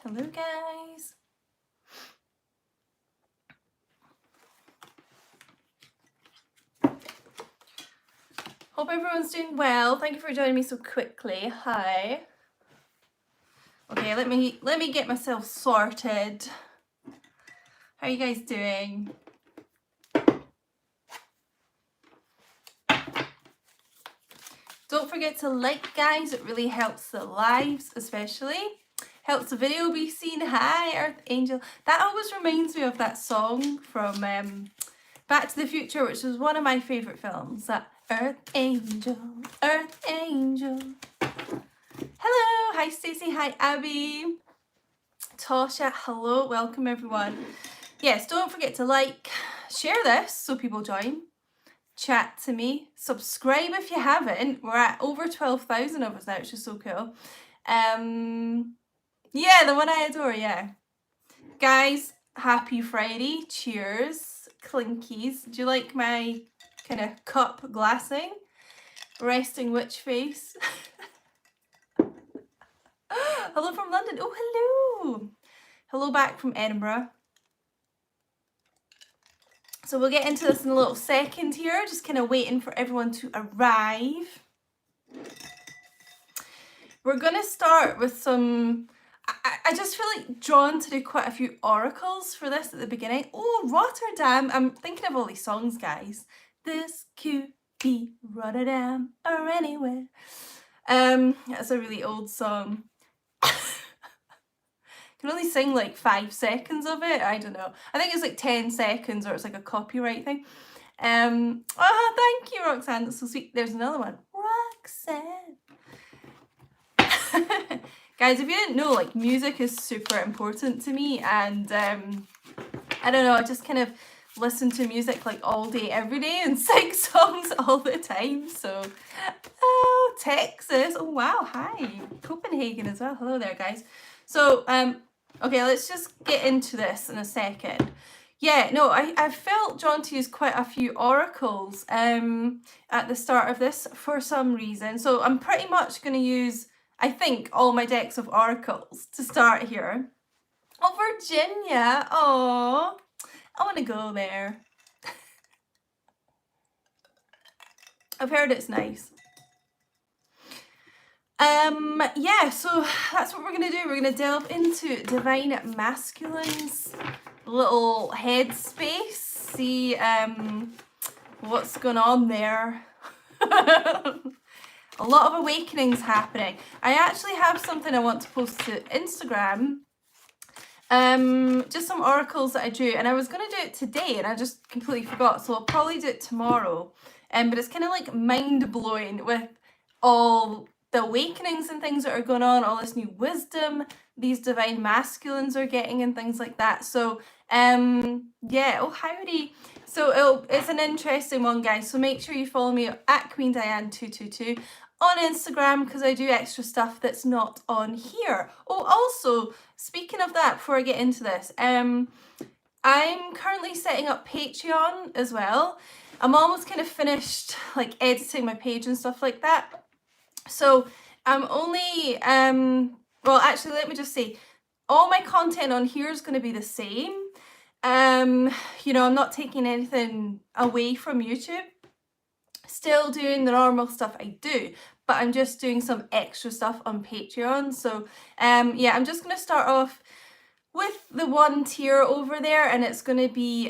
Hello guys. Hope everyone's doing well. Thank you for joining me so quickly. Hi. Okay, let me get myself sorted. How are you guys doing? Don't forget to like, guys. It really helps the lives, especially. Helps the video be seen. Hi, Earth Angel. That always reminds me of that song from Back to the Future, which was one of my favourite films. That Earth Angel, Earth Angel. Hello, hi Stacey, hi Abby. Tasha, hello, welcome everyone. Yes, don't forget to like, share this so people join. Chat to me, subscribe if you haven't. We're at over 12,000 of us now, which is so cool. Yeah, the one I adore, yeah. Guys, happy Friday, cheers, clinkies. Do you like my kind of cup glassing? Resting witch face. Hello from London. Oh, hello. Hello back from Edinburgh. So we'll get into this in a little second here, just kind of waiting for everyone to arrive. We're going to start with some, I just feel like drawn to do quite a few oracles for this at the beginning. Oh, Rotterdam. I'm thinking of all these songs, guys. This could be Rotterdam or anywhere. That's a really old song. Can only sing like 5 seconds of it. I don't know. I think it's like 10 seconds or it's like a copyright thing. Oh, thank you, Roxanne. That's so sweet. There's another one. Roxanne. Guys, if you didn't know, like music is super important to me, and I don't know, I just kind of listen to music like all day, every day, and sing songs all the time. So, oh, Texas. Oh wow, hi. Copenhagen as well. Hello there, guys. So, okay, let's just get into this in a second. Yeah, no, I felt drawn to use quite a few oracles at the start of this for some reason. So I'm pretty much going to use, I think, all my decks of oracles to start here. Oh, Virginia. Oh, I want to go there. I've heard it's nice. Yeah, so that's what we're going to do. We're going to delve into Divine Masculine's little headspace, see what's going on there. A lot of awakenings happening. I actually have something I want to post to Instagram. Just some oracles that I drew, and I was going to do it today and I just completely forgot, so I'll probably do it tomorrow. But it's kind of like mind-blowing with all the awakenings and things that are going on, all this new wisdom these divine masculines are getting and things like that. So yeah, oh howdy. So it's an interesting one, guys, so make sure you follow me at Queen Diane 222 on Instagram, because I do extra stuff that's not on here. Oh, also, speaking of that, before I get into this, I'm currently setting up Patreon as well. I'm almost kind of finished like editing my page and stuff like that. So I'm only, well, actually, let me just say, all my content on here is going to be the same. You know, I'm not taking anything away from YouTube. Still doing the normal stuff I do, but I'm just doing some extra stuff on Patreon. So, yeah, I'm just going to start off with the one tier over there, and it's going to be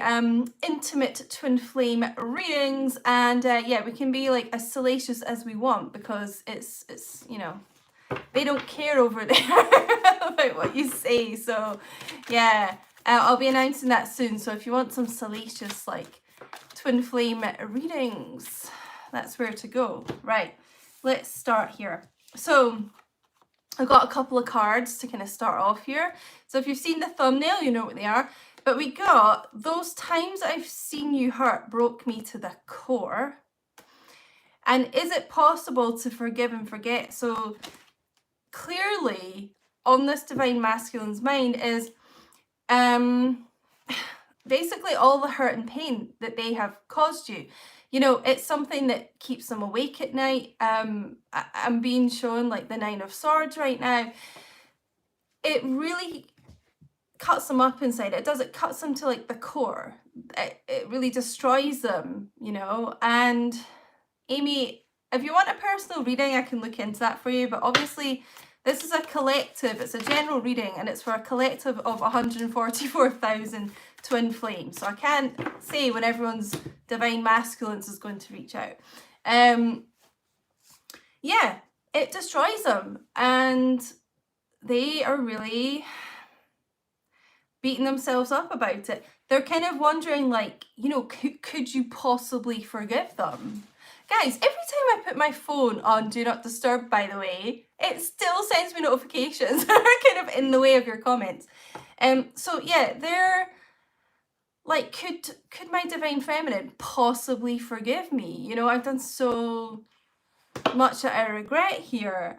intimate twin flame readings, and yeah, we can be like as salacious as we want, because it's you know, they don't care over there about what you say. So yeah, I'll be announcing that soon, so if you want some salacious like twin flame readings, that's where to go. Right, let's start here. So I've got a couple of cards to kind of start off here. So if you've seen the thumbnail, you know what they are. But we got those times I've seen you hurt broke me to the core. And is it possible to forgive and forget? So clearly on this divine masculine's mind is basically all the hurt and pain that they have caused you. You know, it's something that keeps them awake at night. I'm being shown like the 9 of Swords right now. it really cuts them up inside. It cuts them to like the core. It really destroys them, you know. And Amy, if you want a personal reading, I can look into that for you, but obviously this is a collective, it's a general reading, and it's for a collective of 144,000 twin flames. So I can't say when everyone's divine masculines is going to reach out. Yeah, it destroys them, and they are really beating themselves up about it. They're kind of wondering, like, you know, could you possibly forgive them? Guys, every time I put my phone on Do Not Disturb, by the way, it still sends me notifications that are kind of in the way of your comments. So yeah, they're like, could my divine feminine possibly forgive me? You know, I've done so much that I regret here.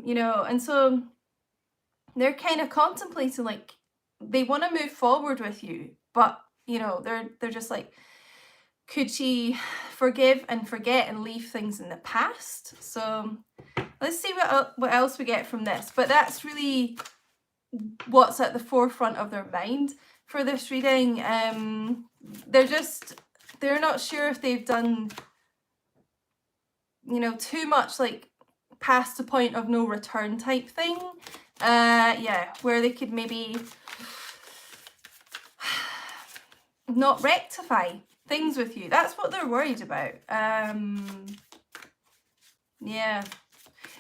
You know, and so they're kind of contemplating, like, they want to move forward with you, but you know, they're just like, could she forgive and forget and leave things in the past? So let's see what else we get from this. But that's really what's at the forefront of their mind for this reading. They're not sure if they've done, you know, too much, like past the point of no return type thing. Yeah, where they could maybe not rectify things with you. That's what they're worried about. Yeah.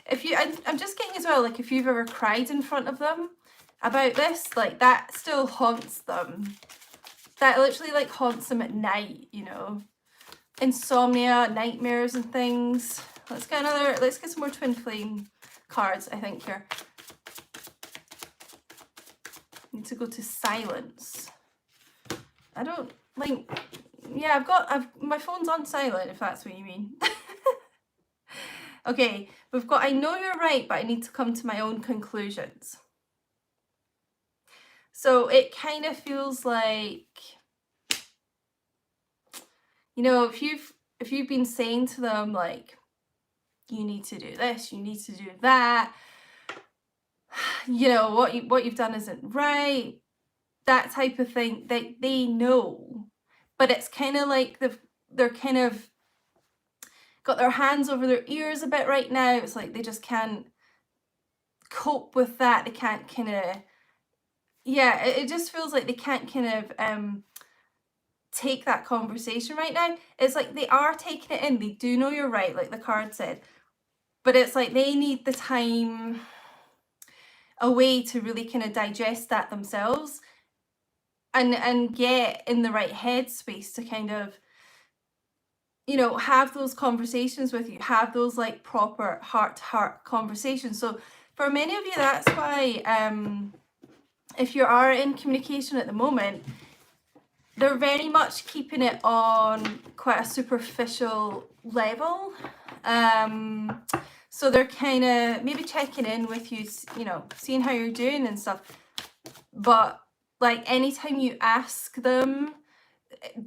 If you, I'm just getting as well, like if you've ever cried in front of them about this, like that still haunts them. That literally like haunts them at night, you know. Insomnia, nightmares and things. Let's get some more twin flame cards, I think, here. Need to go to silence. I don't like, yeah, my phone's on silent, if that's what you mean. Okay, we've got, I know you're right, but I need to come to my own conclusions. So it kind of feels like, you know, if you've been saying to them, like, you need to do this, you need to do that, you know, what you've done isn't right, that type of thing, they know. But it's kind of like they're kind of got their hands over their ears a bit right now. It's like they just can't cope with that. They can't kind of, yeah, it just feels like they can't kind of take that conversation right now. It's like they are taking it in. They do know you're right, like the card said. But it's like they need the time away to really kind of digest that themselves and get in the right headspace to kind of, you know, have those conversations with you, have those like proper heart-to-heart conversations. So for many of you, that's why if you are in communication at the moment, they're very much keeping it on quite a superficial level. So they're kind of maybe checking in with you, you know, seeing how you're doing and stuff. But like anytime you ask them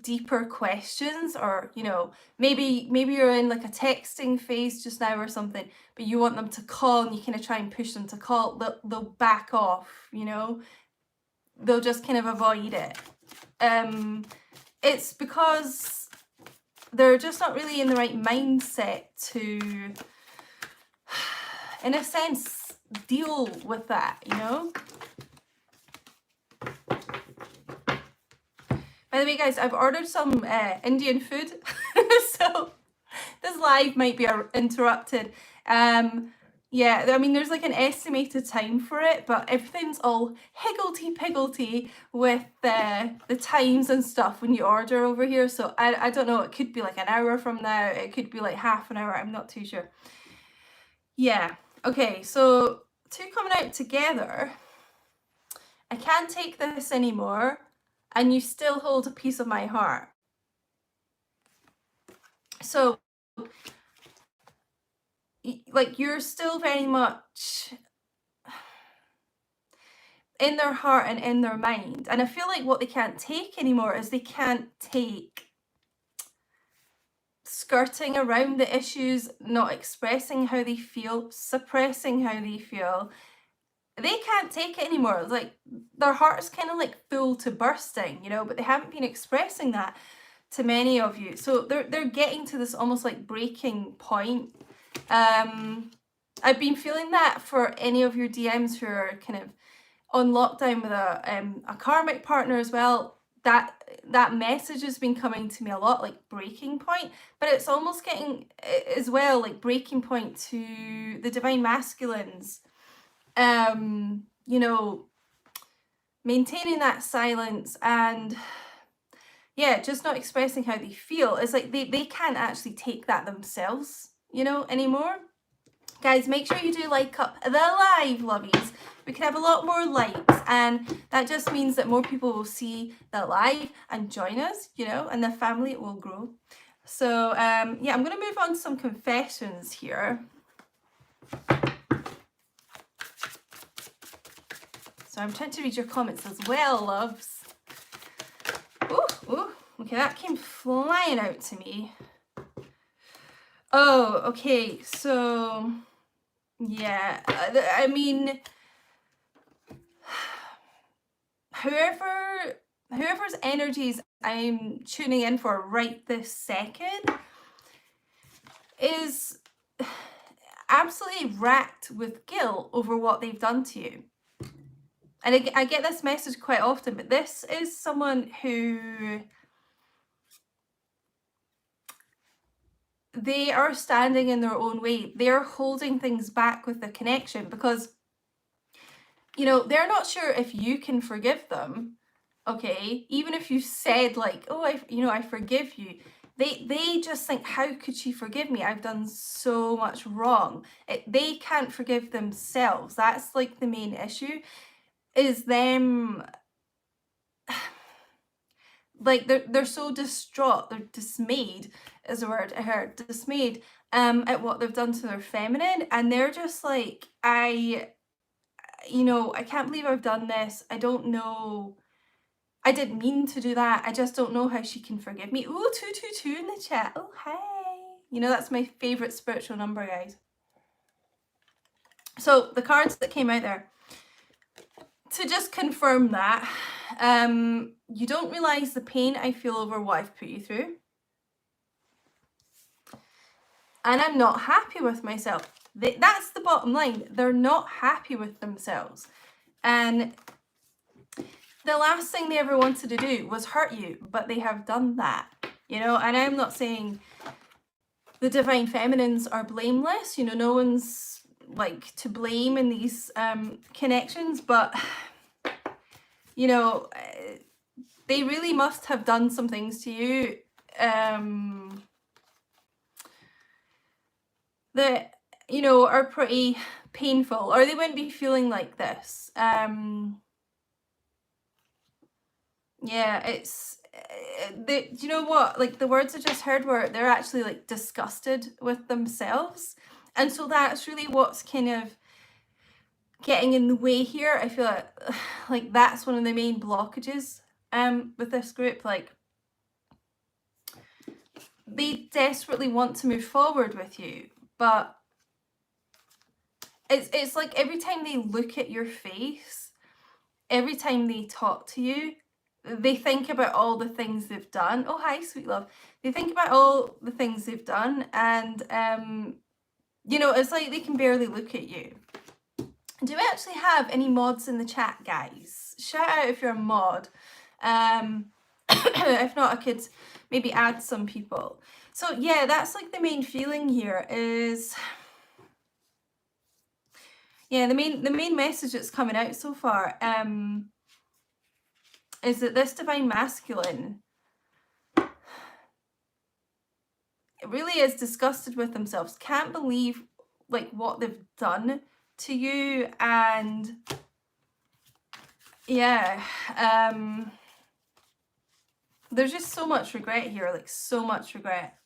deeper questions, or you know, maybe you're in like a texting phase just now or something, but you want them to call and you kind of try and push them to call, they'll back off, you know, they'll just kind of avoid it. It's because they're just not really in the right mindset to, in a sense, deal with that, you know. By the way, guys, I've ordered some Indian food, so this live might be interrupted. Yeah, I mean, there's like an estimated time for it, but everything's all higgledy-piggledy with the times and stuff when you order over here. So I don't know, it could be like an hour from now, it could be like half an hour, I'm not too sure. Yeah, okay, so two coming out together. I can't take this anymore, and you still hold a piece of my heart. So, like, you're still very much in their heart and in their mind. And I feel like what they can't take anymore is they can't take skirting around the issues, not expressing how they feel, suppressing how they feel. they can't take it anymore. It's like their heart is kind of like full to bursting, you know, but they haven't been expressing that to many of you. So they're getting to this almost like breaking point. I've been feeling that for any of your DMs who are kind of on lockdown with a karmic partner as well. That message has been coming to me a lot, like breaking point, but it's almost getting as well like breaking point to the divine masculines. You know, maintaining that silence and yeah, just not expressing how they feel. It's like they can't actually take that themselves, you know, anymore. Guys, make sure you do like up the live, lovies. We can have a lot more likes, and that just means that more people will see the live and join us, you know, and the family will grow. So yeah, I'm going to move on to some confessions here. So I'm trying to read your comments as well, loves. Ooh, okay, that came flying out to me. Oh, okay, so yeah, I mean, whoever's energies I'm tuning in for right this second is absolutely racked with guilt over what they've done to you. And I get this message quite often, but this is someone who they are standing in their own way. They're holding things back with the connection because, you know, they're not sure if you can forgive them. Okay, even if you said like, oh, I forgive you, they just think, how could she forgive me? I've done so much wrong. They can't forgive themselves. That's like the main issue, is them like they're so distraught, they're dismayed is the word I heard, dismayed at what they've done to their feminine, and they're just like, I can't believe I've done this. I don't know, I didn't mean to do that. I just don't know how she can forgive me. Ooh, 222 in the chat. Oh, hey. You know, that's my favourite spiritual number, guys. So the cards that came out there, to just confirm that, you don't realise the pain I feel over what I've put you through. And I'm not happy with myself. That's the bottom line. They're not happy with themselves. And the last thing they ever wanted to do was hurt you, but they have done that, you know. And I'm not saying the divine feminines are blameless, you know, no one's like to blame in these connections, but you know, they really must have done some things to you that, you know, are pretty painful, or they wouldn't be feeling like this. Yeah, it's you know what, like the words I just heard were they're actually like disgusted with themselves, and so that's really what's kind of getting in the way here. I feel like that's one of the main blockages with this group. Like they desperately want to move forward with you, but it's like every time they look at your face, every time they talk to you, they think about all the things they've done. Oh, hi, sweet love. They think about all the things they've done, and you know, it's like they can barely look at you. Do we actually have any mods in the chat, guys? Shout out if you're a mod. If not, I could maybe add some people. So yeah, that's like the main feeling here is, yeah, the main message that's coming out so far is that this divine masculine really is disgusted with themselves, can't believe like what they've done to you, and yeah, there's just so much regret here, like so much regret.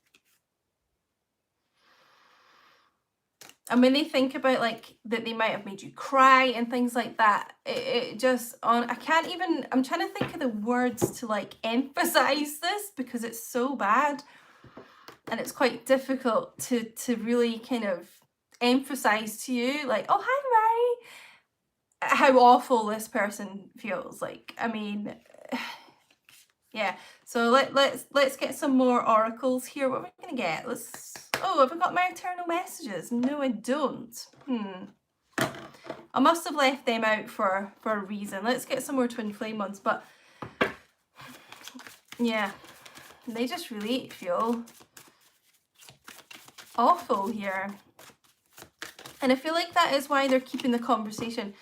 And when they think about like that they might have made you cry and things like that, it just I can't even, I'm trying to think of the words to like emphasize this because it's so bad and it's quite difficult to really kind of emphasize to you, like, oh, hi how awful this person feels. Like, I mean, yeah. So let's get some more oracles here. What are we gonna get? Oh, have I got my eternal messages? No, I don't. I must have left them out for a reason. Let's get some more twin flame ones. But yeah, they just really feel awful here. And I feel like that is why they're keeping the conversation.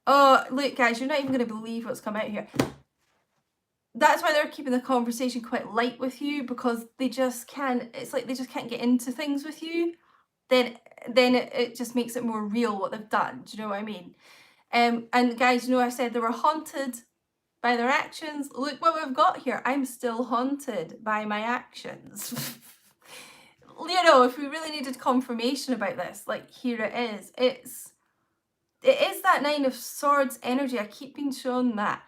Oh, look, guys, you're not even going to believe what's come out here. That's why they're keeping the conversation quite light with you, because they just can't, it's like they just can't get into things with you. Then it just makes it more real what they've done. Do you know what I mean? And guys, you know, I said they were haunted by their actions. Look what we've got here. I'm still haunted by my actions. You know, if we really needed confirmation about this, like, here it is. It is that Nine of Swords energy. I keep being shown that.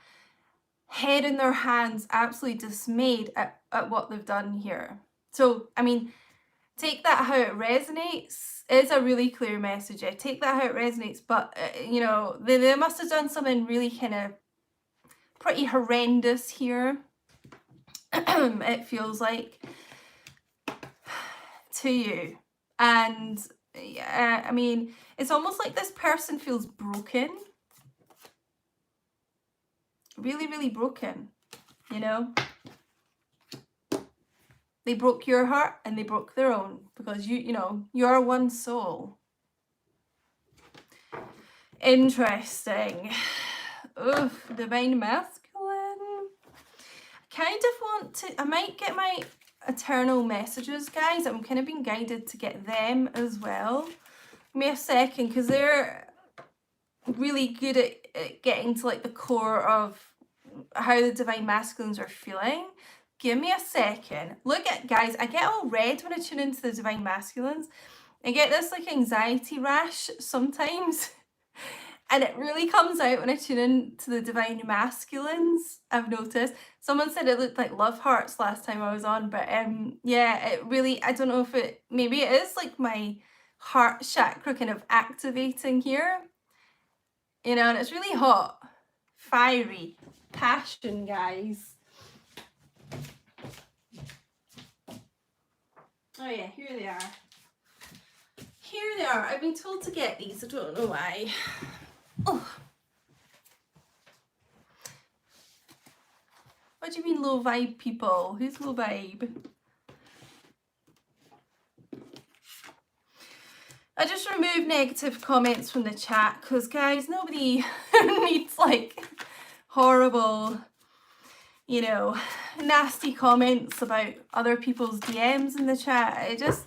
Head in their hands, absolutely dismayed at what they've done here. So, I mean, take that how it resonates. It's a really clear message. I take that how it resonates, but, you know, they must have done something really kind of pretty horrendous here. It feels like, to you. And yeah, I mean, it's almost like this person feels broken. Really, really broken, you know? They broke your heart and they broke their own, because you know, you're one soul. Interesting. Ugh, divine masculine. Kind of want to, I might get my eternal messages, guys. I'm kind of being guided to get them as well. Give me a second, because they're really good at getting to like the core of how the divine masculines are feeling. Give me a second. Look at, guys, I get all red when I tune into the divine masculines. I get this like anxiety rash sometimes. And it really comes out when I tune in to the divine masculines, I've noticed. Someone said it looked like love hearts last time I was on, but yeah, it really, I don't know if it, maybe it is like my heart chakra kind of activating here. You know, and it's really hot, fiery, passion, guys. Oh yeah, here they are. Here they are. I've been told to get these, I don't know why. Oh. What do you mean low vibe, people? Who's low vibe? I just removed negative comments from the chat, because guys, nobody needs like horrible, you know, nasty comments about other people's DMs in the chat. It just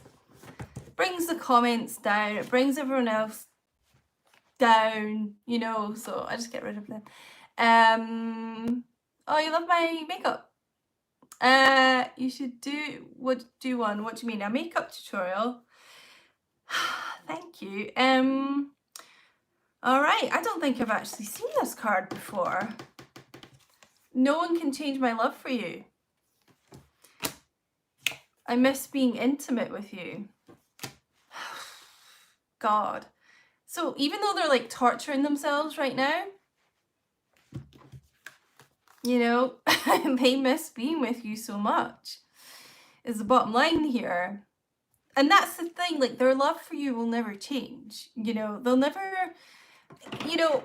brings the comments down. It brings everyone else down, you know, so I just get rid of them. Oh, you love my makeup? You should do one. What do you mean, a makeup tutorial? Thank you. All right, I don't think I've actually seen this card before. No one can change my love for you. I miss being intimate with you. God. So even though they're like torturing themselves right now, you know, they miss being with you so much, is the bottom line here. And that's the thing, like, their love for you will never change. You know, they'll never, you know,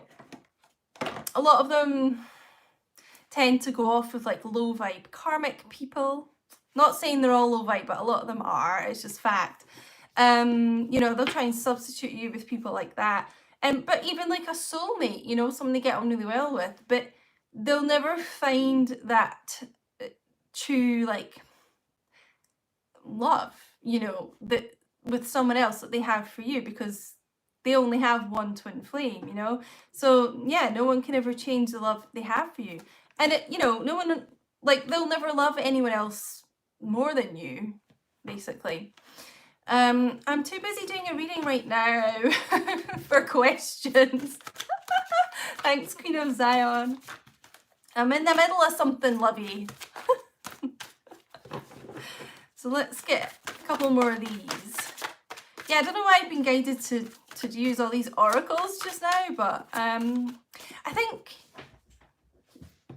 a lot of them tend to go off with like low vibe karmic people. Not saying they're all low vibe, but a lot of them are. It's just fact. You know, they'll try and substitute you with people like that. But even like a soulmate, you know, someone they get on really well with, but they'll never find that true like love, you know, that with someone else that they have for you, because they only have one twin flame, you know. So yeah, no one can ever change the love they have for you. And it, you know, no one, like, they'll never love anyone else more than you, basically. I'm too busy doing a reading right now for questions. Thanks, Queen of Zion. I'm in the middle of something lovey. So let's get a couple more of these. yeah, I don't know why I've been guided to use all these oracles just now, but I think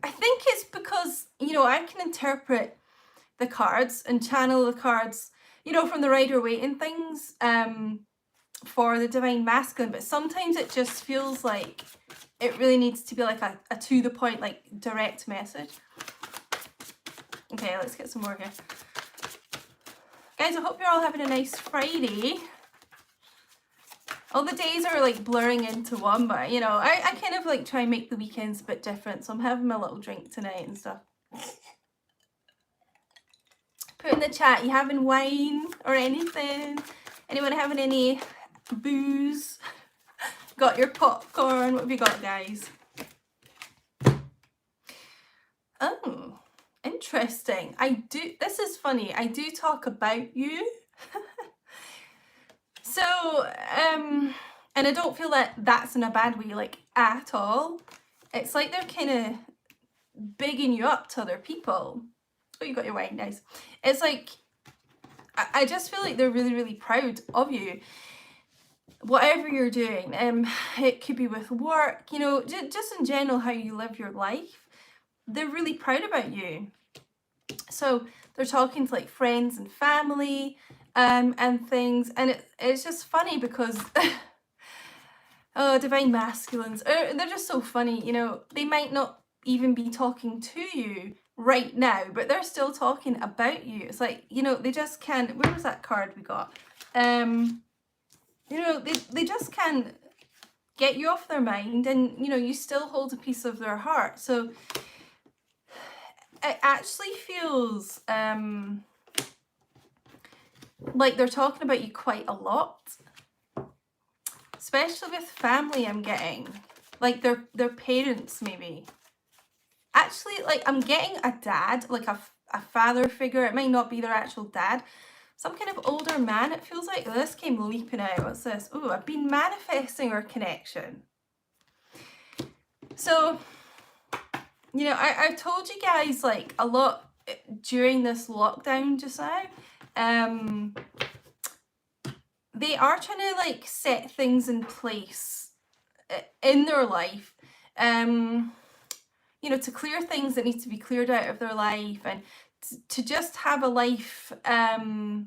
it's because, you know, I can interpret the cards and channel the cards, you know, from the Rider-Waite things for the Divine Masculine, but sometimes it just feels like it really needs to be like a to the point, like direct message. Okay, let's get some more here. Guys, I hope you're all having a nice Friday. All the days are like blurring into one, but you know, I kind of like try and make the weekends a bit different, so I'm having my little drink tonight and stuff. Put in the chat, you having wine or anything? Anyone having any booze? Got your popcorn? What have you got, guys? Oh, interesting. This is funny, I do talk about you. So, and I don't feel that that's in a bad way, like, at all. It's like they're kind of bigging you up to other people. Oh, you got your wine, nice. It's like, I just feel like they're really, really proud of you. Whatever you're doing, it could be with work, you know, just in general, how you live your life. They're really proud about you. So they're talking to like friends and family and things, and it's just funny because oh, Divine Masculines, they're just so funny, you know. They might not even be talking to you right now, but they're still talking about you. It's like, you know, they just can't, where was that card we got? You know, they just can't get you off their mind, and you know, you still hold a piece of their heart. So it actually feels like they're talking about you quite a lot, especially with family. I'm getting like their parents, maybe. Actually, like, I'm getting a dad, like a father figure. It might not be their actual dad, some kind of older man, it feels like. Oh, this came leaping out. What's this? Oh, I've been manifesting our connection. So, you know, I've told you guys like a lot during this lockdown just now. They are trying to like set things in place in their life, you know, to clear things that need to be cleared out of their life, and to just have a life that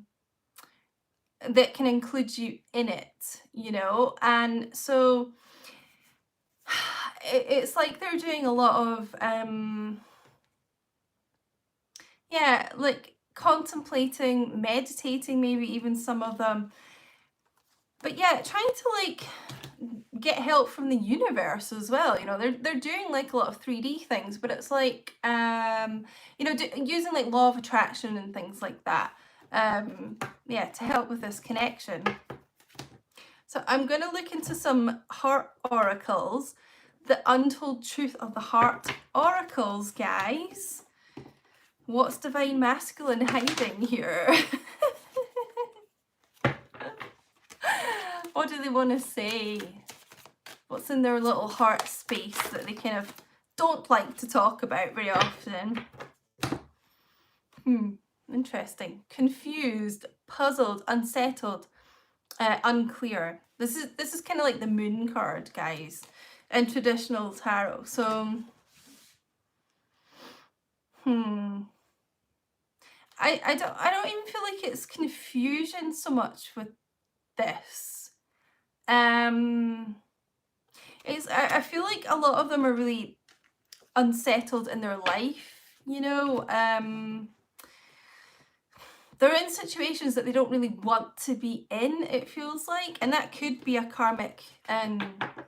can include you in it, you know. And so it's like they're doing a lot of yeah, like contemplating, meditating, maybe even some of them, but yeah, trying to like get help from the universe as well. You know, they're doing like a lot of 3D things, but it's like you know, using like law of attraction and things like that, yeah, to help with this connection. So I'm going to look into some heart oracles, the untold truth of the heart oracles, guys. What's Divine Masculine hiding here? What do they want to say? What's in their little heart space that they kind of don't like to talk about very often? Interesting. Confused, puzzled, unsettled, unclear. This is kind of like the moon card, guys, in traditional tarot. So I don't even feel like it's confusion so much with this. I feel like a lot of them are really unsettled in their life, you know. They're in situations that they don't really want to be in, it feels like, and that could be a karmic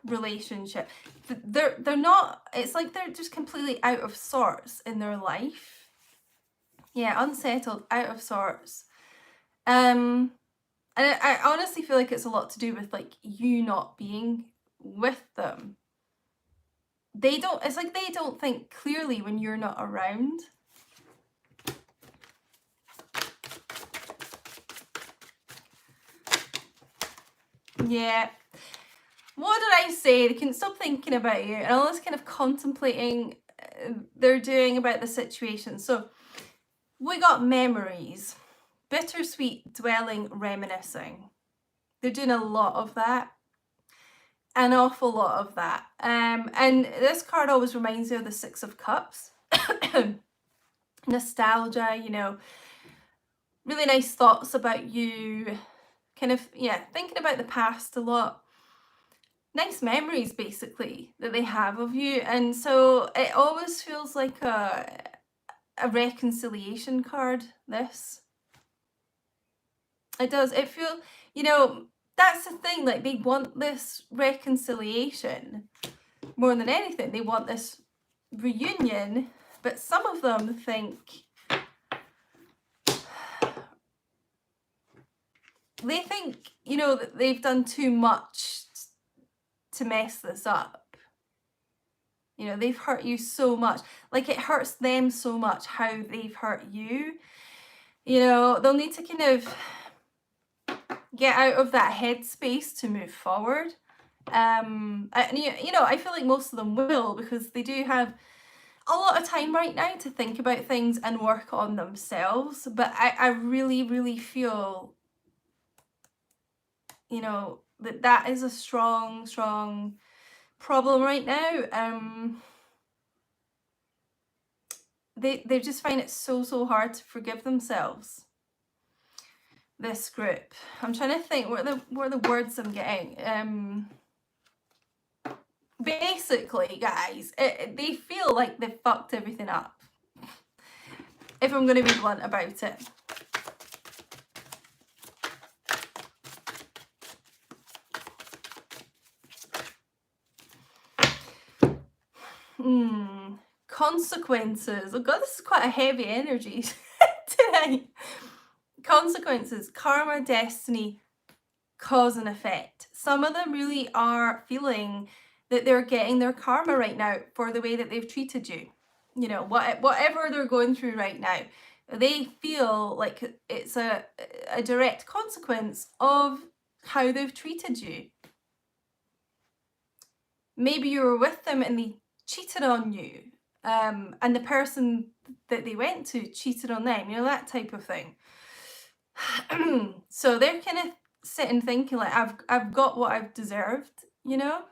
relationship. They're not, it's like they're just completely out of sorts in their life. Yeah, unsettled, out of sorts. And I honestly feel like it's a lot to do with like you not being with them. They don't, it's like they don't think clearly when you're not around. Yeah. What did I say? They couldn't stop thinking about you, and all this kind of contemplating they're doing about the situation. So we got memories, bittersweet, dwelling, reminiscing. They're doing a lot of that. An awful lot of that. And this card always reminds me of the Six of Cups. Nostalgia, you know, really nice thoughts about you, kind of, yeah, thinking about the past a lot. Nice memories, basically, that they have of you. And so it always feels like a reconciliation card, this. It does. It feels, you know, that's the thing, like, they want this reconciliation more than anything. They want this reunion, but some of them think you know, that they've done too much to mess this up. You know, they've hurt you so much. Like, it hurts them so much how they've hurt you. You know, they'll need to kind of get out of that headspace to move forward. And you know, I feel like most of them will, because they do have a lot of time right now to think about things and work on themselves. But I really, really feel, you know, that is a strong, strong problem right now. They just find it so hard to forgive themselves. This group. I'm trying to think what are the words I'm getting. Basically, guys, they feel like they've fucked everything up. If I'm going to be blunt about it. Consequences. Oh god, this is quite a heavy energy tonight. Consequences, karma, destiny, cause and effect. Some of them really are feeling that they're getting their karma right now for the way that they've treated you. You know, whatever they're going through right now, they feel like it's a direct consequence of how they've treated you. Maybe you were with them and they cheated on you, and the person that they went to cheated on them, you know, that type of thing. So they're kind of sitting thinking like, I've got what I've deserved, you know.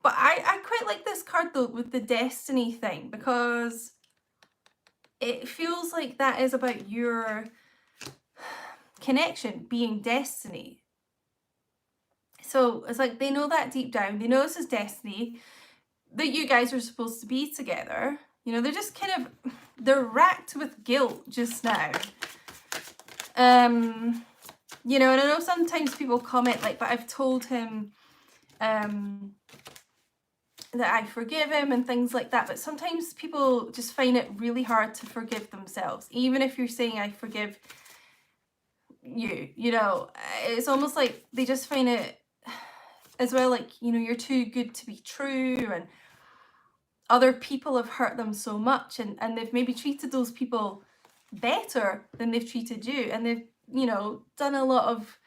But I quite like this card though with the destiny thing, because it feels like that is about your connection being destiny. So it's like they know that deep down, they know this is destiny, that you guys are supposed to be together. You know, they're just kind of, they're racked with guilt just now. You know, and I know sometimes people comment like, but I've told him that I forgive him and things like that. But sometimes people just find it really hard to forgive themselves. Even if you're saying I forgive you, you know, it's almost like they just find it as well, like, you know, you're too good to be true, and other people have hurt them so much, and they've maybe treated those people better than they've treated you, and they've, you know, done a lot of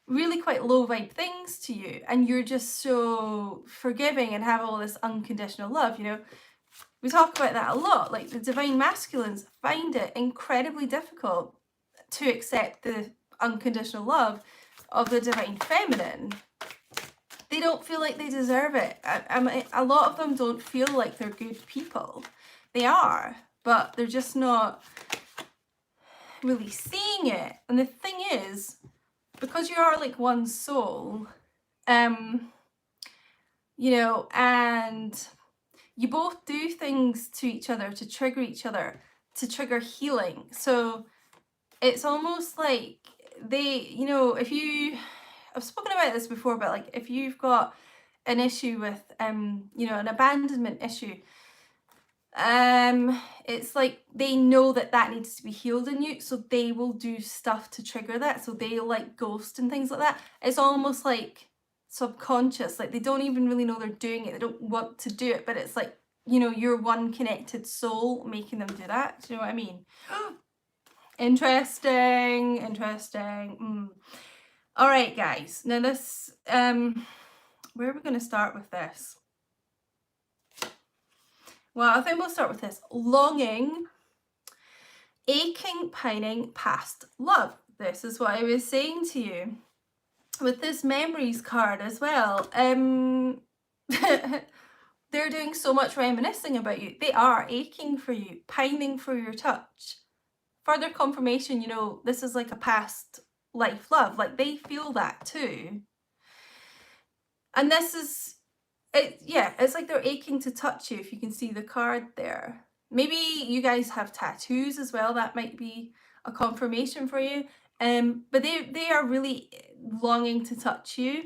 really quite low vibe things to you, and you're just so forgiving and have all this unconditional love. You know, we talk about that a lot. Like, the divine masculines find it incredibly difficult to accept the unconditional love of the divine feminine. They don't feel like they deserve it. A lot of them don't feel like they're good people. They are, but they're just not really seeing it. And the thing is, because you are like one soul, you know, and you both do things to each other to trigger each other, to trigger healing. So it's almost like they, you know, if you, I've spoken about this before, but like if you've got an issue with, you know, an abandonment issue, it's like they know that that needs to be healed in you, so they will do stuff to trigger that. So they like ghost and things like that. It's almost like subconscious, like they don't even really know they're doing it, they don't want to do it, but it's like, you know, you're one connected soul making them do that. Do you know what I mean? Interesting. All right, guys, now this, where are we going to start with this? Well, I think we'll start with this. Longing, aching, pining, past love. This is what I was saying to you. with this memories card as well, they're doing so much reminiscing about you. They are aching for you, pining for your touch. Further confirmation, you know, this is like a past life love. Like, they feel that too. And this is, it's like they're aching to touch you, if you can see the card there. Maybe you guys have tattoos as well. That might be a confirmation for you. But they are really longing to touch you.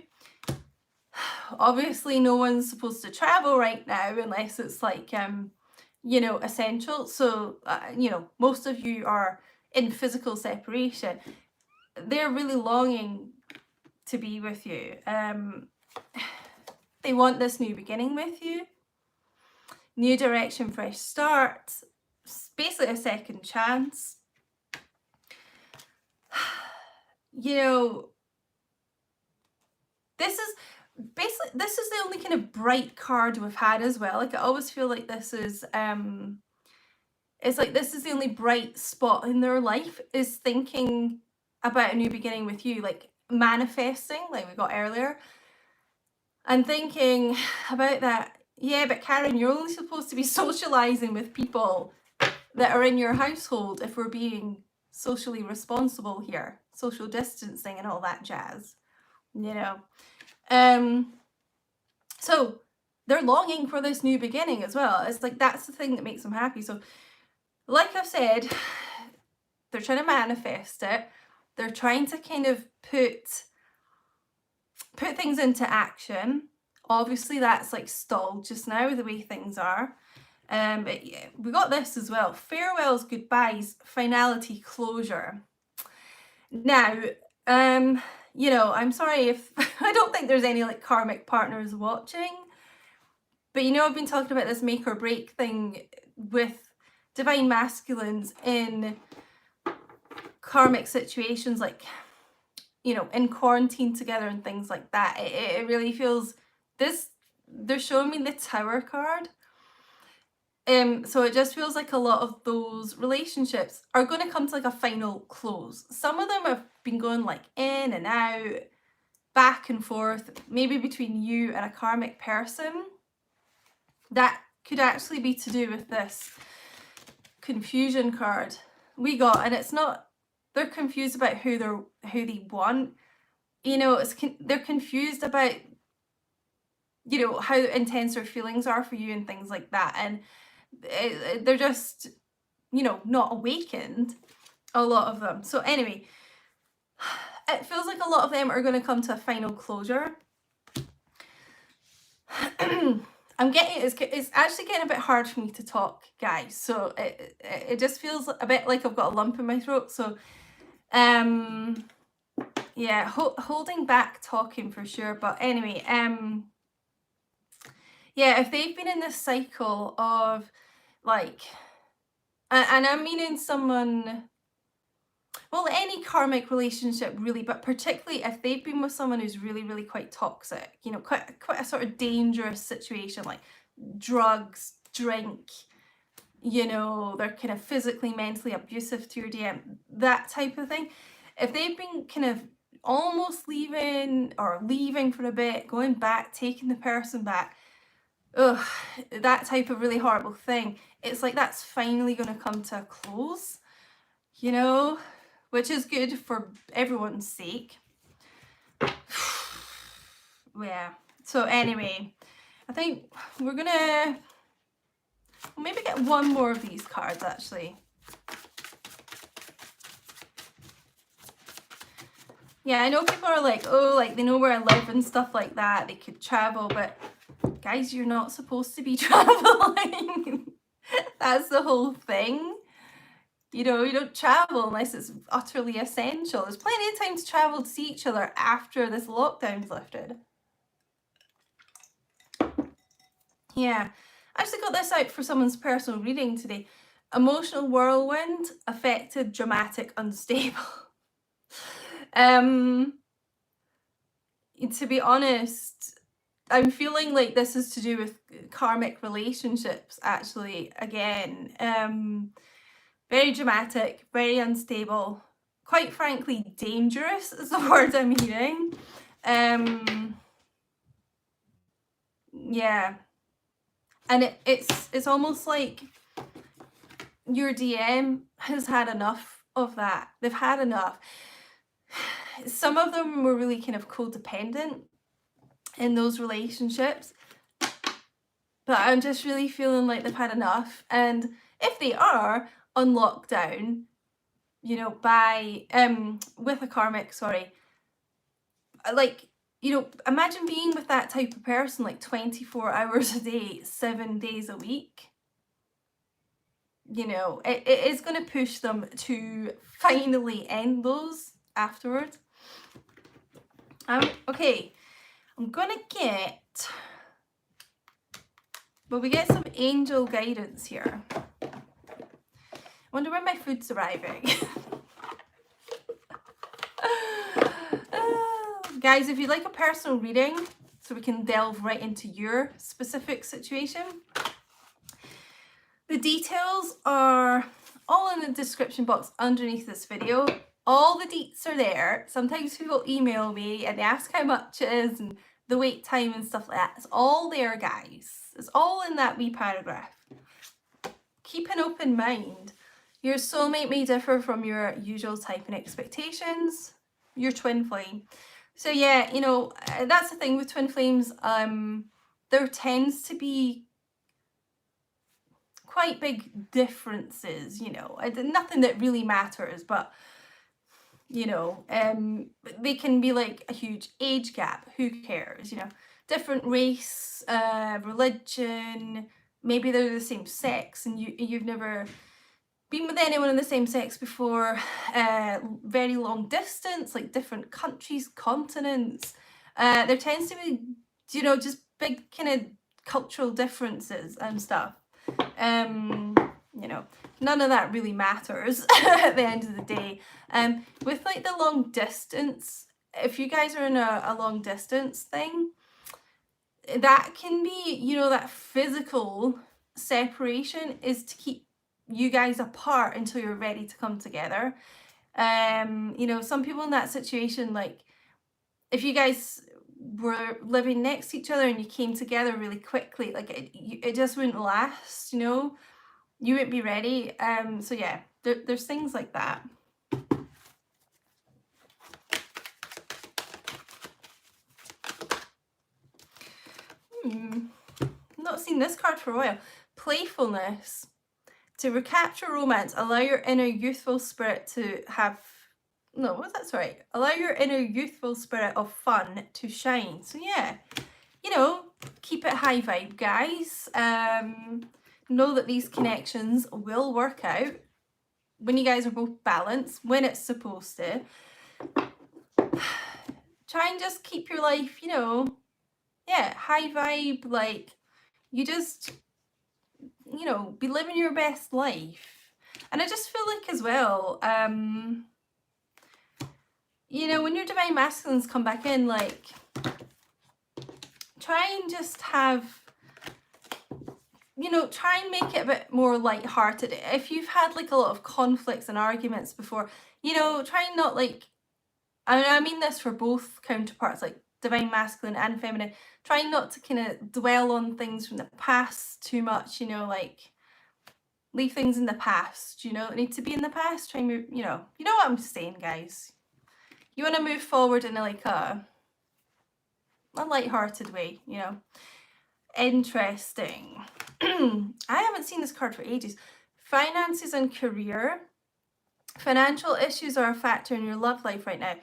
Obviously, no one's supposed to travel right now unless it's like, you know, essential. So, you know, most of you are in physical separation. They're really longing to be with you. They want this new beginning with you. New direction, fresh start. Basically a second chance. You know, this is the only kind of bright card we've had as well. Like, I always feel like this is it's like this is the only bright spot in their life, is thinking about a new beginning with you, like manifesting, like we got earlier, and thinking about that. Yeah, but Karen, you're only supposed to be socializing with people that are in your household if we're being socially responsible here, social distancing and all that jazz, you know. So they're longing for this new beginning as well. It's like, that's the thing that makes them happy. So like I've said, they're trying to manifest it. They're trying to kind of put things into action. Obviously that's like stalled just now with the way things are. But yeah, we got this as well. Farewells, goodbyes, finality, closure. Now, you know, I'm sorry if I don't think there's any like karmic partners watching, but you know, I've been talking about this make or break thing with divine masculines in karmic situations, like, you know, in quarantine together and things like that. It really feels this, they're showing me the Tower card. So it just feels like a lot of those relationships are going to come to like a final close. Some of them have been going like in and out, back and forth, maybe between you and a karmic person. That could actually be to do with this confusion card we got, and it's not, they're confused about who they want. You know, they're confused about, you know, how intense their feelings are for you and things like that, and they're just, you know, not awakened, a lot of them. So anyway, it feels like a lot of them are going to come to a final closure. I'm getting, it's actually getting a bit hard for me to talk, guys, so it just feels a bit like I've got a lump in my throat. So yeah, holding back talking for sure. But anyway, yeah, if they've been in this cycle of like, and I'm meaning someone, well, any karmic relationship really, but particularly if they've been with someone who's really, really quite toxic, you know, quite a sort of dangerous situation, like drugs, drink, you know, they're kind of physically, mentally abusive to your DM, that type of thing. If they've been kind of almost leaving or leaving for a bit, going back, taking the person back, ugh, that type of really horrible thing, it's like that's finally going to come to a close, you know, which is good for everyone's sake. Yeah, so anyway, I think we're gonna maybe get one more of these cards actually. Yeah, I know people are like, oh, like they know where I live and stuff like that, they could travel, but guys, you're not supposed to be traveling. That's the whole thing. You know, you don't travel unless it's utterly essential. There's plenty of time to travel to see each other after this lockdown's lifted. Yeah, I actually got this out for someone's personal reading today. Emotional whirlwind, affected, dramatic, unstable. To be honest, I'm feeling like this is to do with karmic relationships, actually, again. Very dramatic, very unstable, quite frankly dangerous is the word I'm hearing. Yeah. And it's almost like your DM has had enough of that. They've had enough. Some of them were really kind of codependent in those relationships, but I'm just really feeling like they've had enough. And if they are on lockdown, you know, by with a karmic, sorry, like, you know, imagine being with that type of person like 24 hours a day, 7 days a week. You know, it is going to push them to finally end those afterwards. Okay, I'm going to get, well, we get some angel guidance here. I wonder when my food's arriving. Guys, if you'd like a personal reading, so we can delve right into your specific situation, the details are all in the description box underneath this video. All the deets are there. Sometimes people email me and they ask how much it is and the wait time and stuff like that. It's all there, guys. It's all in that wee paragraph. Keep an open mind. Your soulmate may differ from your usual type and expectations. Your twin flame. So yeah, you know, that's the thing with twin flames. There tends to be quite big differences, you know, nothing that really matters, but you know, they can be like a huge age gap. Who cares? You know, different race, religion. Maybe they're the same sex, and you've never been with anyone in the same sex before. Very long distance, like different countries, continents. There tends to be, you know, just big kind of cultural differences and stuff. You know, none of that really matters at the end of the day. With like the long distance, if you guys are in a long distance thing, that can be, you know, that physical separation is to keep you guys apart until you're ready to come together. You know, some people in that situation, like if you guys were living next to each other and you came together really quickly, like it just wouldn't last, you know, you wouldn't be ready. So yeah, there's things like that. Not seen this card for a while. Playfulness. To recapture romance, allow your inner youthful spirit to have, no, what's that, sorry, allow your inner youthful spirit of fun to shine. So yeah, you know, keep it high vibe, guys. Know that these connections will work out when you guys are both balanced, when it's supposed to. Try and just keep your life, you know, yeah, high vibe, like you just, you know, be living your best life. And I just feel like as well, you know, when your divine masculines come back in, like, try and just have, you know, try and make it a bit more lighthearted. If you've had like a lot of conflicts and arguments before, you know, try and not like, I mean this for both counterparts, like divine masculine and feminine, try not to kind of dwell on things from the past too much, you know, like leave things in the past, you know, that need to be in the past. Try and move, you know what I'm saying, guys. You want to move forward in like a light-hearted way, you know. Interesting. I haven't seen this card for ages. Finances and career. Financial issues are a factor in your love life right now.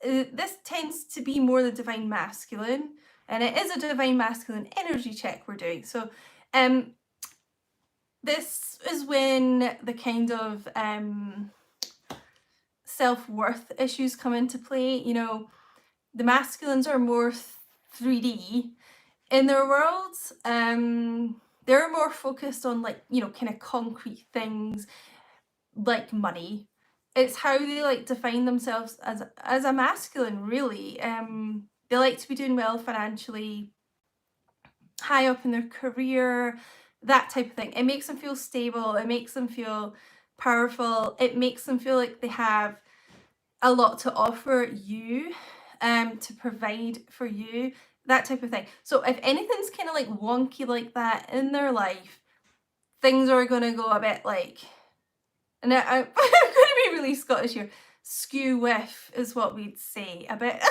This tends to be more the divine masculine, and it is a divine masculine energy check we're doing. So this is when the kind of self-worth issues come into play. You know, the masculines are more 3D in their worlds. They're more focused on like, you know, kind of concrete things like money. It's how they like define themselves as a masculine, really. They like to be doing well financially, high up in their career, that type of thing. It makes them feel stable. It makes them feel powerful. It makes them feel like they have a lot to offer you, to provide for you, that type of thing. So if anything's kind of like wonky like that in their life, things are going to go a bit like, and I'm going to be really Scottish here, skew with is what we'd say. A bit,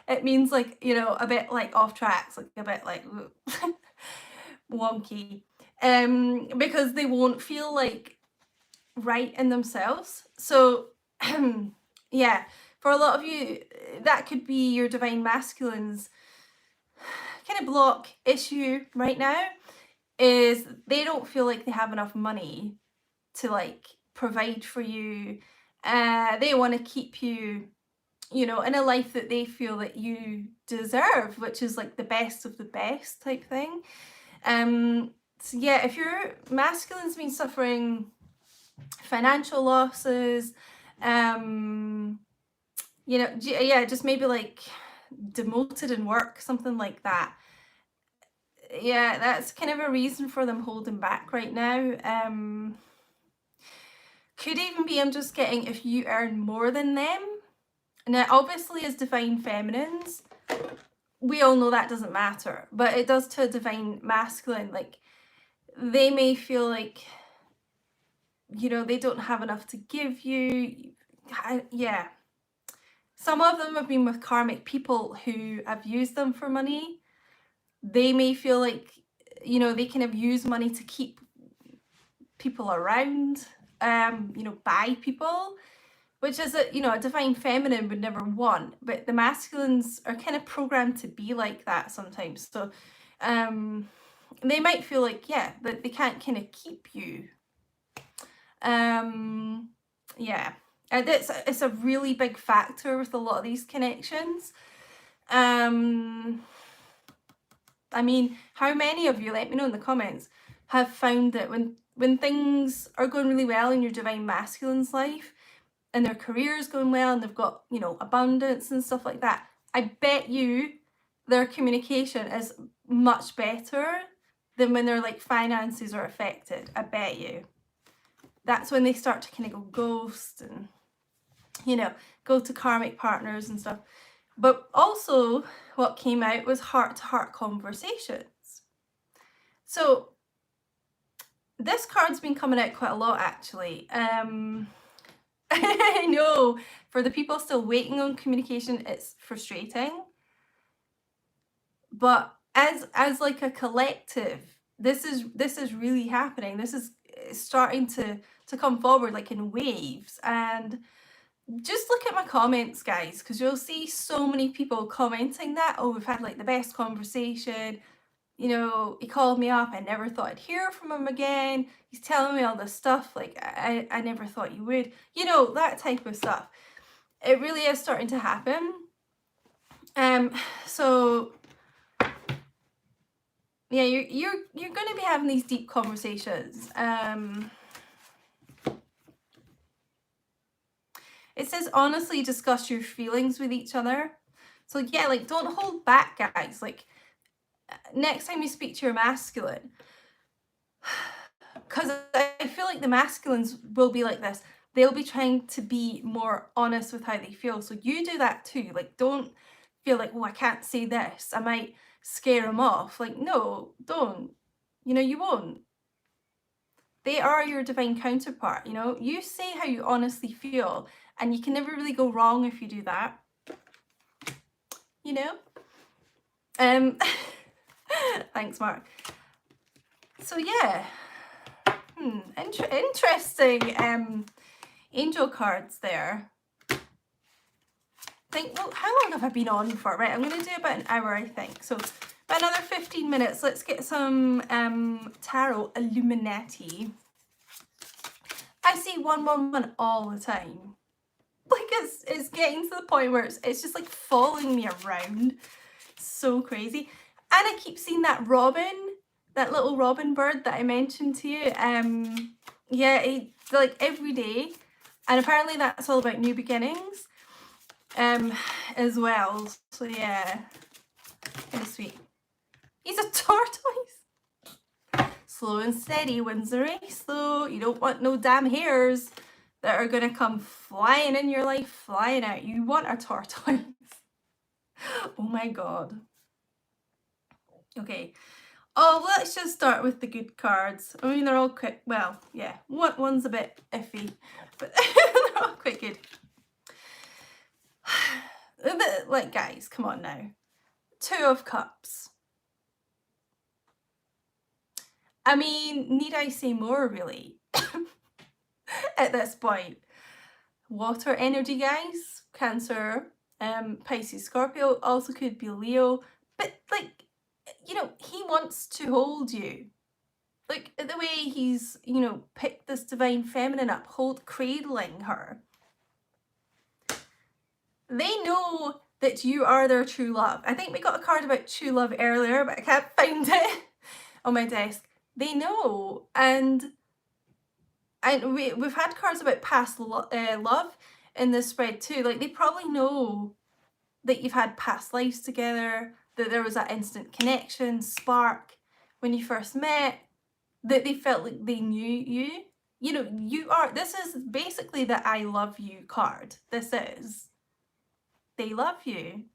it means like, you know, a bit like off tracks, like a bit like wonky, because they won't feel like right in themselves. So yeah, for a lot of you, that could be your divine masculine's kind of block issue right now, is they don't feel like they have enough money to like provide for you. They want to keep you, you know, in a life that they feel that you deserve, which is like the best of the best type thing. So yeah, if your masculine's been suffering financial losses, you know, yeah, just maybe like demoted in work, something like that. Yeah, that's kind of a reason for them holding back right now. Could even be, I'm just getting, if you earn more than them. Now, obviously, as divine feminines, we all know that doesn't matter, but it does to a divine masculine. Like, they may feel like, you know, they don't have enough to give you. Yeah. Some of them have been with karmic people who have used them for money. They may feel like, you know, they kind of use money to keep people around, you know, buy people, which is a, you know, a divine feminine would never want, but the masculines are kind of programmed to be like that sometimes. So they might feel like, yeah, that they can't kind of keep you. Yeah, and it's a really big factor with a lot of these connections. I mean, how many of you, let me know in the comments, have found that when things are going really well in your divine masculine's life, and their career is going well, and they've got, you know, abundance and stuff like that, I bet you their communication is much better than when their like finances are affected. I bet you. That's when they start to kind of go ghost and, you know, go to karmic partners and stuff. But also what came out was heart-to-heart conversations. So this card's been coming out quite a lot, actually. I know, for the people still waiting on communication, it's frustrating. But as like a collective, this is really happening. This is starting to come forward like in waves. And just look at my comments, guys, because you'll see so many people commenting that, oh, we've had like the best conversation. You know, he called me up, I never thought I'd hear from him again. He's telling me all this stuff, like I never thought you would. You know, that type of stuff. It really is starting to happen. So yeah, you're going to be having these deep conversations. It says honestly discuss your feelings with each other. So yeah, like don't hold back, guys. Like next time you speak to your masculine, because I feel like the masculines will be like this. They'll be trying to be more honest with how they feel. So you do that too. Like don't feel like, oh, I can't say this, I might scare them off. Like, no, don't. You know, you won't. They are your divine counterpart. You know, you say how you honestly feel, and you can never really go wrong if you do that. You know? Thanks, Mark. So yeah, interesting angel cards there. Think, well, how long have I been on for? Right, I'm going to do about an hour, I think. So about another 15 minutes. Let's get some tarot Illuminati. I see 111 all the time. Like it's getting to the point where it's just like following me around. So crazy. And I keep seeing that robin, that little robin bird that I mentioned to you. Yeah, like every day. And apparently that's all about new beginnings. As well. So yeah, kind of sweet. He's a tortoise. Slow and steady wins the race, though. You don't want no damn hairs that are going to come flying in your life, flying out. You want a tortoise. Oh my god. Okay. Oh, let's just start with the good cards. I mean, they're all quite, well, yeah, one's a bit iffy, but they're all quite good. Like, guys, come on now. 2 of Cups. I mean, need I say more, really? At this point. Water energy, guys. Cancer, Pisces, Scorpio, also could be Leo. But, like, you know, he wants to hold you. Like, the way he's, you know, picked this divine feminine up, cradling her. They know that you are their true love. I think we got a card about true love earlier, but I can't find it on my desk. They know, and we've had cards about past love in this spread too. Like, they probably know that you've had past lives together, that there was that instant connection, spark when you first met, that they felt like they knew you. You know, this is basically the I love you card. This is. They love you.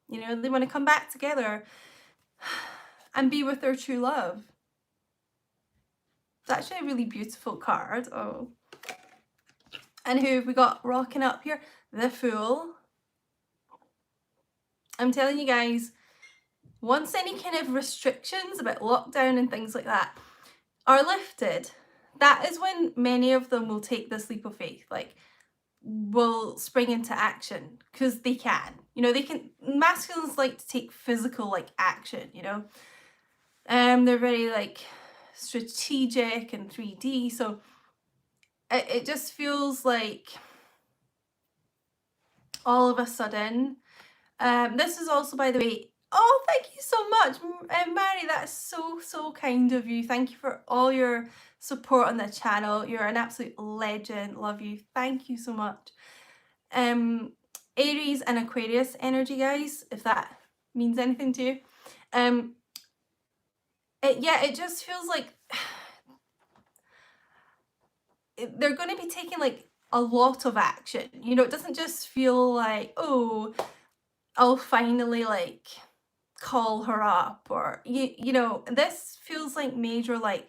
You know, they want to come back together and be with their true love. It's actually a really beautiful card. Oh. And who have we got rocking up here? The Fool. I'm telling you guys, once any kind of restrictions about lockdown and things like that are lifted, that is when many of them will take this leap of faith. Like, will spring into action because they can. You know, they can. Masculines like to take physical, like, action, you know. They're very, like, strategic and 3D, so it just feels like all of a sudden. This is also, by the way, oh, thank you so much, Mary, that's so kind of you. Thank you for all your support on the channel. You're an absolute legend. Love you. Thank you so much. Aries and Aquarius energy, guys, if that means anything to you. It just feels like they're going to be taking, like, a lot of action. You know, it doesn't just feel like, oh, I'll finally, like, call her up, or you know, this feels like major, like,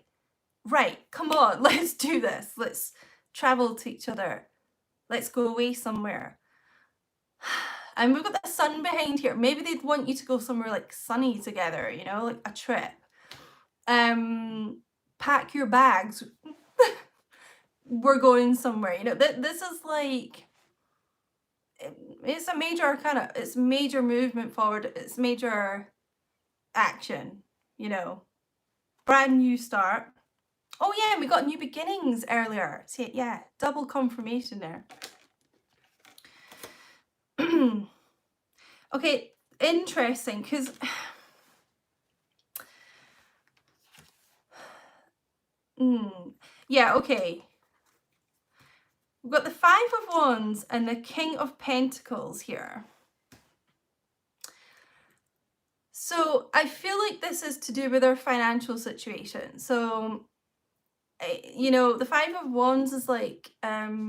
right, come on, let's do this, let's travel to each other, let's go away somewhere. And we've got the sun behind here. Maybe they'd want you to go somewhere, like, sunny together, you know, like a trip. Pack your bags. We're going somewhere, you know. This is like, it's a major arcana, it's major movement forward, it's major action, you know. Brand new start. Oh yeah, we got new beginnings earlier. See, yeah, double confirmation there. Okay, interesting, because yeah, okay. We've got the 5 of Wands and the King of Pentacles here. So I feel like this is to do with our financial situation. So, you know, the 5 of Wands is like quite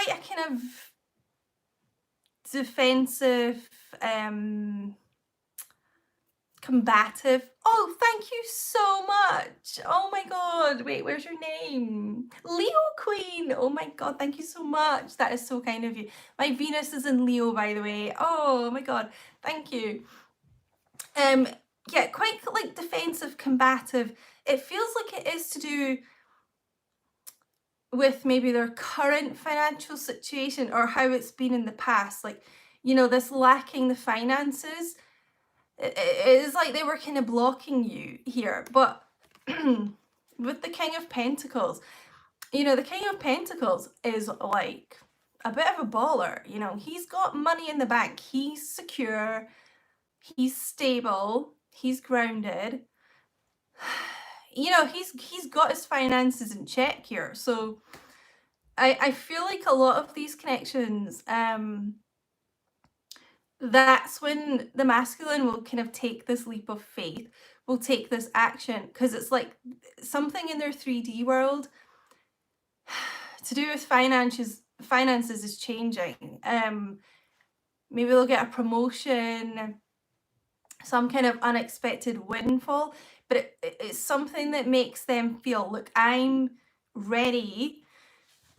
a kind of defensive, combative. Oh, thank you so much. Oh my god, wait, where's your name? Leo Queen. Oh my god, thank you so much. That is so kind of you. My Venus is in Leo, by the way. Oh my god, thank you. Yeah, quite, like, defensive, combative. It feels like it is to do with maybe their current financial situation or how it's been in the past. Like, you know, this lacking the finances. It is like they were kind of blocking you here. But with the King of Pentacles, you know, the King of Pentacles is like a bit of a baller. You know, he's got money in the bank. He's secure. He's stable. He's grounded. You know, he's got his finances in check here. So I feel like a lot of these connections, that's when the masculine will kind of take this leap of faith, will take this action, because it's like something in their 3D world to do with finances is changing. Maybe they'll get a promotion, some kind of unexpected windfall, but it's something that makes them feel, look, I'm ready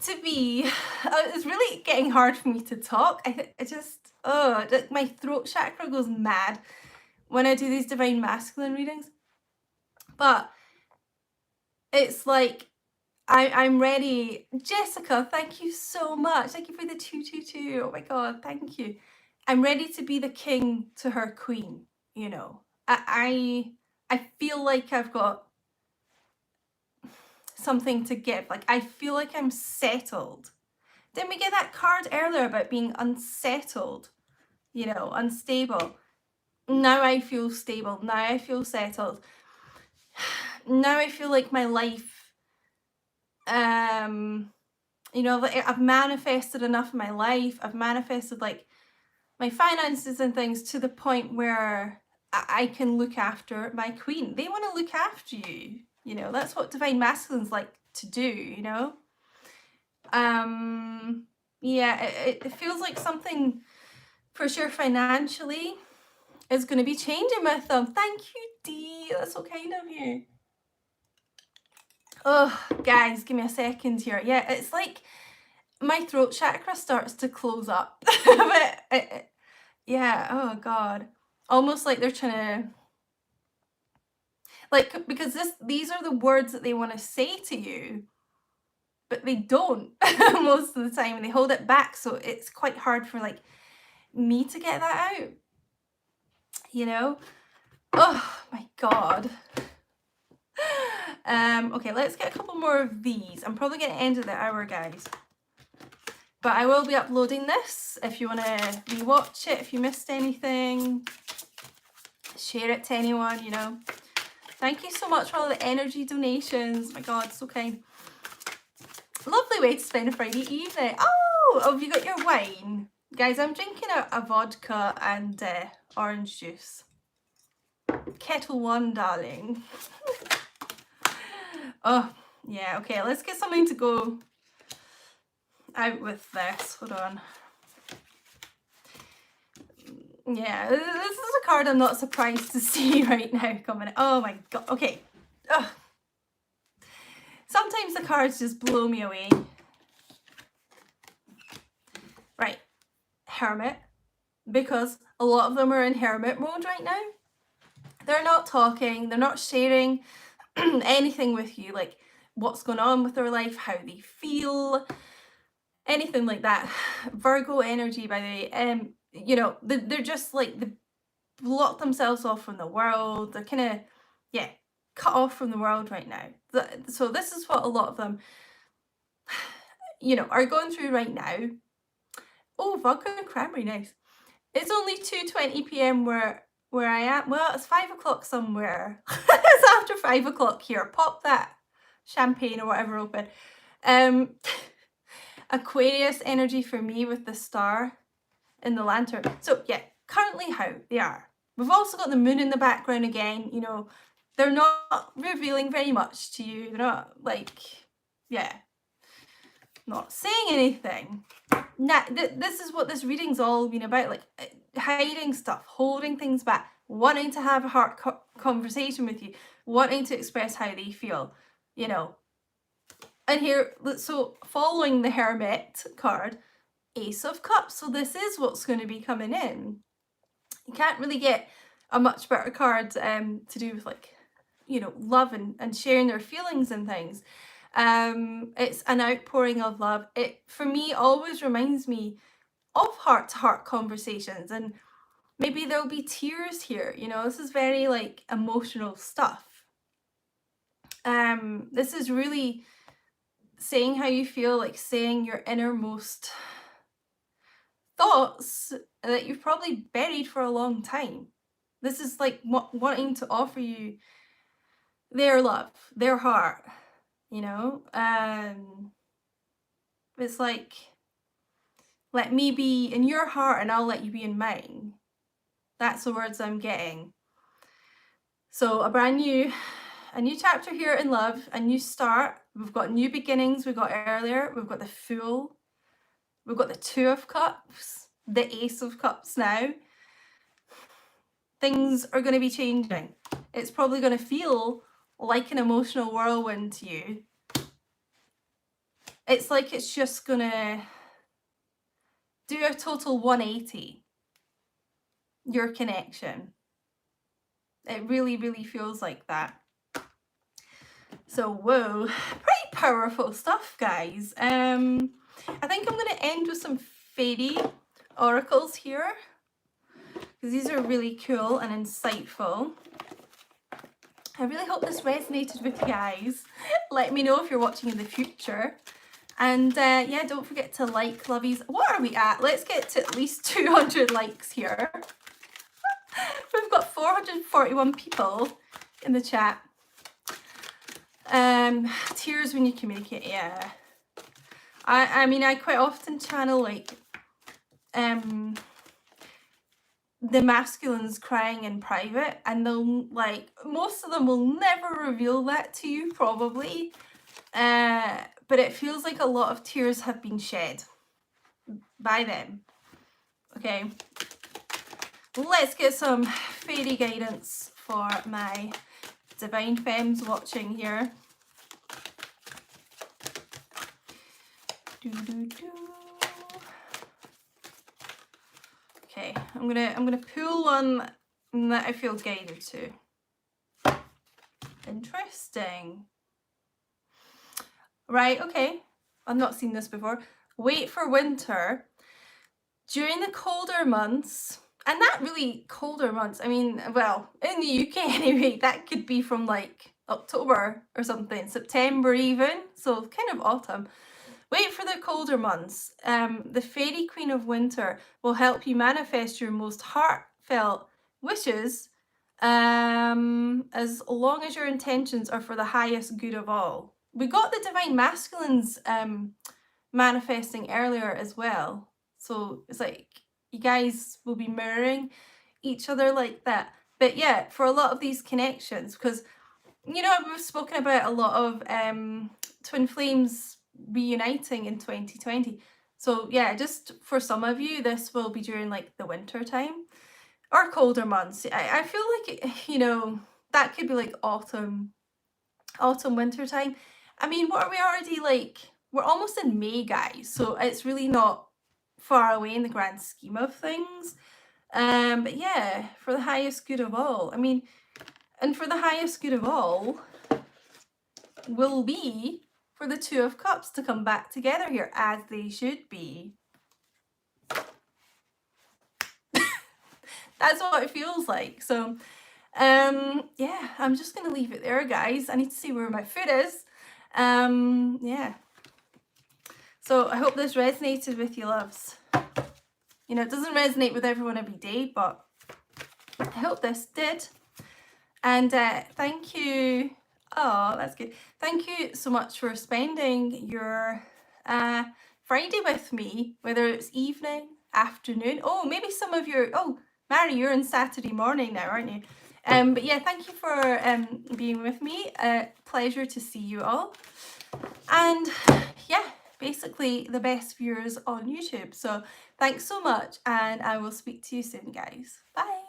to be, it's really getting hard for me to talk. I just, my throat chakra goes mad when I do these divine masculine readings. But it's like, I'm ready. Jessica, thank you so much. Thank you for the 222. Oh my God, thank you. I'm ready to be the king to her queen, you know. I feel like I've got something to give. Like, I feel like I'm settled. Didn't we get that card earlier about being unsettled? You know, unstable. Now I feel stable. Now I feel settled. Now I feel like my life, you know, like I've manifested enough in my life. I've manifested like my finances and things to the point where I can look after my queen. They want to look after you. You know, that's what divine masculines like to do, you know. Yeah, it feels like something for sure financially is going to be changing with them. Thank you, Dee. That's so kind of you. Oh, guys, give me a second here. Yeah, it's like my throat chakra starts to close up. But yeah, oh God. Almost like they're trying to, like, because these are the words that they want to say to you, but they don't most of the time, and they hold it back, so it's quite hard for like me to get that out, you know. Oh my God. Okay, let's get a couple more of these. I'm probably going to end at the hour, guys, but I will be uploading this if you want to rewatch it, if you missed anything, share it to anyone, you know. Thank you so much for all the energy donations. My God, so kind. Lovely way to spend a Friday evening. Oh, have you got your wine? Guys, I'm drinking a vodka and orange juice. Kettle One, darling. Oh, yeah, okay, let's get something to go out with this. Hold on. Yeah, this is a card I'm not surprised to see right now coming in. Oh my God, okay. Ugh. Sometimes the cards just blow me away. Right, Hermit, because a lot of them are in hermit mode right now. They're not talking, they're not sharing anything with you, like what's going on with their life, how they feel, anything like that. Virgo energy, by the way. You know, they're just like, they block themselves off from the world. They're kind of, yeah, cut off from the world right now. So this is what a lot of them, you know, are going through right now. Oh, vodka and cranberry, nice. It's only 2:20 p.m. where I am. Well, it's 5 o'clock somewhere. It's after 5 o'clock here. Pop that champagne or whatever open. Aquarius energy for me with the star in the lantern. So yeah, currently how they are. We've also got the moon in the background again. You know, they're not revealing very much to you. They're not like, yeah, not saying anything. Now, this is what this reading's all been about, like hiding stuff, holding things back, wanting to have a heart conversation with you, wanting to express how they feel, you know. And here, so following the Hermit card, Ace of Cups. So this is what's going to be coming in. You can't really get a much better card to do with, like, you know, love and sharing their feelings and things. It's an outpouring of love. It, for me, always reminds me of heart-to-heart conversations, and maybe there'll be tears here, you know. This is very like emotional stuff. This is really saying how you feel, like saying your innermost thoughts that you've probably buried for a long time. This is like wanting to offer you their love, their heart, you know. It's like, let me be in your heart and I'll let you be in mine. That's the words I'm getting. So a new chapter here in love, a new start. We've got new beginnings. We got earlier. We've got the Fool. We've got the Two of Cups, the Ace of Cups now. Things are going to be changing. It's probably going to feel like an emotional whirlwind to you. It's like it's just going to do a total 180. Your connection. It really, really feels like that. So, whoa, pretty powerful stuff, guys. I think I'm going to end with some fairy oracles here, because these are really cool and insightful. I really hope this resonated with you guys. Let me know if you're watching in the future. And yeah, don't forget to like, lovies. What are we at? Let's get to at least 200 likes here. We've got 441 people in the chat. Tears when you communicate, yeah. I mean, I quite often channel like the masculines crying in private, and they'll like, most of them will never reveal that to you probably, but it feels like a lot of tears have been shed by them. Okay, let's get some fairy guidance for my divine femmes watching here. Okay, I'm gonna pull one that I feel guided to. Interesting. Right, okay. I've not seen this before. Wait for winter. During the colder months, and not really colder months, I mean, well, in the UK anyway, that could be from like October or something, September even, so kind of autumn. Wait for the colder months. The Fairy Queen of Winter will help you manifest your most heartfelt wishes, as long as your intentions are for the highest good of all. We got the Divine Masculines manifesting earlier as well. So it's like you guys will be mirroring each other like that. But yeah, for a lot of these connections, because, you know, we've spoken about a lot of twin flames reuniting in 2020. So yeah, just for some of you, this will be during like the winter time or colder months. I feel like, you know, that could be like autumn, winter time. I mean, what are we already like? We're almost in May, guys. So it's really not far away in the grand scheme of things. But yeah, for the highest good of all. I mean, and for the highest good of all will be for the Two of Cups to come back together here, as they should be. That's what it feels like. So yeah, I'm just gonna leave it there, guys. I need to see where my foot is. Yeah, so I hope this resonated with you, loves. You know, it doesn't resonate with everyone every day, but I hope this did. And thank you. Oh, that's good. Thank you so much for spending your Friday with me, whether it's evening, afternoon. Oh, maybe some of your, oh, Mary, you're on Saturday morning now, aren't you? But yeah, thank you for being with me. Pleasure to see you all. And yeah, basically the best viewers on YouTube. So thanks so much, and I will speak to you soon, guys. Bye.